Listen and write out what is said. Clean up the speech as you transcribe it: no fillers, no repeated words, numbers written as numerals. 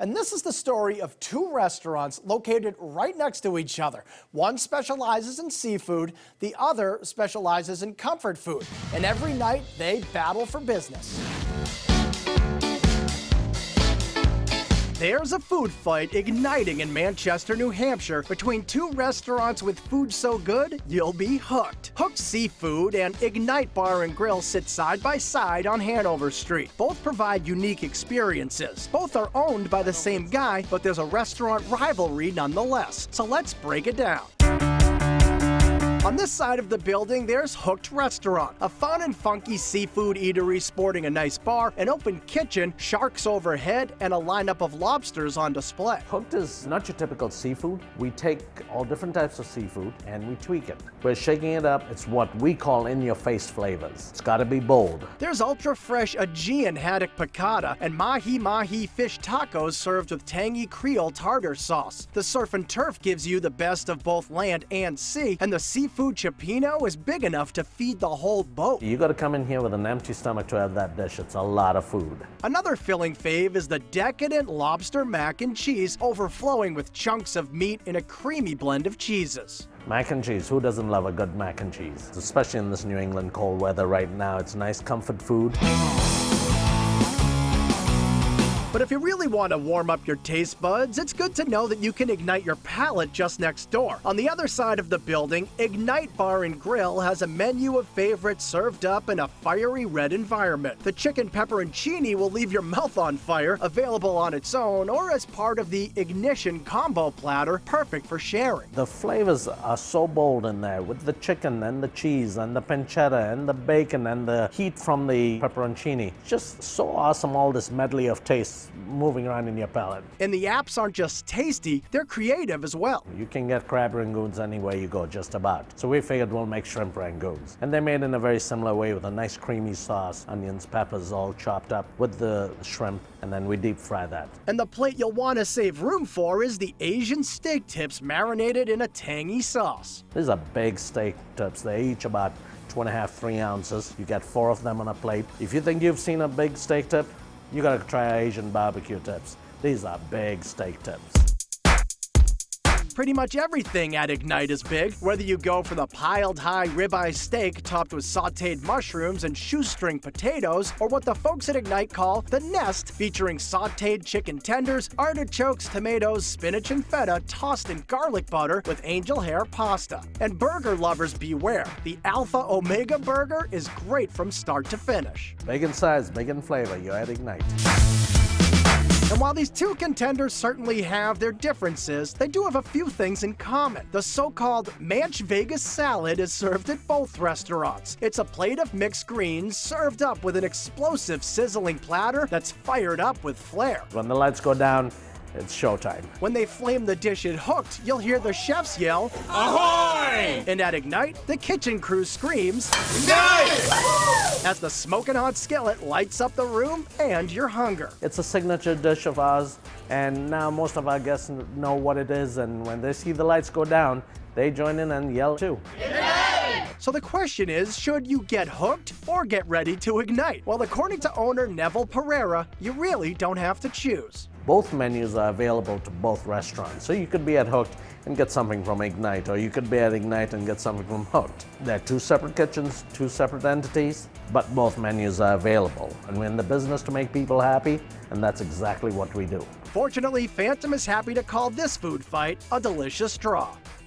And this is the story of two restaurants located right next to each other. One specializes in seafood, the other specializes in comfort food. And every night they battle for business. There's a food fight igniting in Manchester, New Hampshire between two restaurants with food so good you'll be hooked. Hooked Seafood and Ignite Bar and Grill sit side by side on Hanover Street. Both provide unique experiences. Both are owned by the same guy, but there's a restaurant rivalry nonetheless. So let's break it down. On this side of the building, there's Hooked Restaurant, a fun and funky seafood eatery sporting a nice bar, an open kitchen, sharks overhead, and a lineup of lobsters on display. Hooked is not your typical seafood. We take all different types of seafood and we tweak it. We're shaking it up. It's what we call in-your-face flavors. It's got to be bold. There's ultra-fresh Aegean haddock piccata and mahi-mahi fish tacos served with tangy Creole tartar sauce. The surf and turf gives you the best of both land and sea, and the seafood cioppino is big enough to feed the whole boat. You got to come in here with an empty stomach to have that dish. It's a lot of food. Another filling fave is the decadent lobster mac and cheese, overflowing with chunks of meat in a creamy blend of cheeses. Mac and cheese, who doesn't love a good mac and cheese? Especially in this New England cold weather right now, it's nice comfort food. But if you really want to warm up your taste buds, it's good to know that you can ignite your palate just next door. On the other side of the building, Ignite Bar and Grill has a menu of favorites served up in a fiery red environment. The chicken pepperoncini will leave your mouth on fire, available on its own or as part of the Ignition combo platter, perfect for sharing. The flavors are so bold in there with the chicken and the cheese and the pancetta and the bacon and the heat from the pepperoncini. Just so awesome, all this medley of tastes moving around in your palate. And the apps aren't just tasty, they're creative as well. You can get crab rangoons anywhere you go, just about. So we figured we'll make shrimp rangoons. And they're made in a very similar way with a nice creamy sauce, onions, peppers all chopped up with the shrimp, and then we deep fry that. And the plate you'll want to save room for is the Asian steak tips marinated in a tangy sauce. These are big steak tips. They're each about 2.5, 3 ounces. You get 4 of them on a plate. If you think you've seen a big steak tip, you gotta try Asian barbecue tips. These are big steak tips. Pretty much everything at Ignite is big, whether you go for the piled high ribeye steak topped with sauteed mushrooms and shoestring potatoes, or what the folks at Ignite call the nest, featuring sauteed chicken tenders, artichokes, tomatoes, spinach, and feta tossed in garlic butter with angel hair pasta. And burger lovers beware, the Alpha Omega burger is great from start to finish. Big in size, big in flavor, you're at Ignite. And while these two contenders certainly have their differences, they do have a few things in common. The so-called Manch Vegas salad is served at both restaurants. It's a plate of mixed greens served up with an explosive sizzling platter that's fired up with flair. When the lights go down, it's showtime. When they flame the dish at Hooked, you'll hear the chefs yell, "Ahoy!" And at Ignite, the kitchen crew screams, "Ignite!" as the smoking hot skillet lights up the room and your hunger. It's a signature dish of ours, and now most of our guests know what it is, and when they see the lights go down, they join in and yell too. Ignite! So the question is, should you get hooked or get ready to ignite? Well, according to owner Neville Pereira, you really don't have to choose. Both menus are available to both restaurants. So you could be at Hooked and get something from Ignite, or you could be at Ignite and get something from Hooked. They're two separate kitchens, two separate entities, but both menus are available. And we're in the business to make people happy, and that's exactly what we do. Fortunately, Phantom is happy to call this food fight a delicious draw.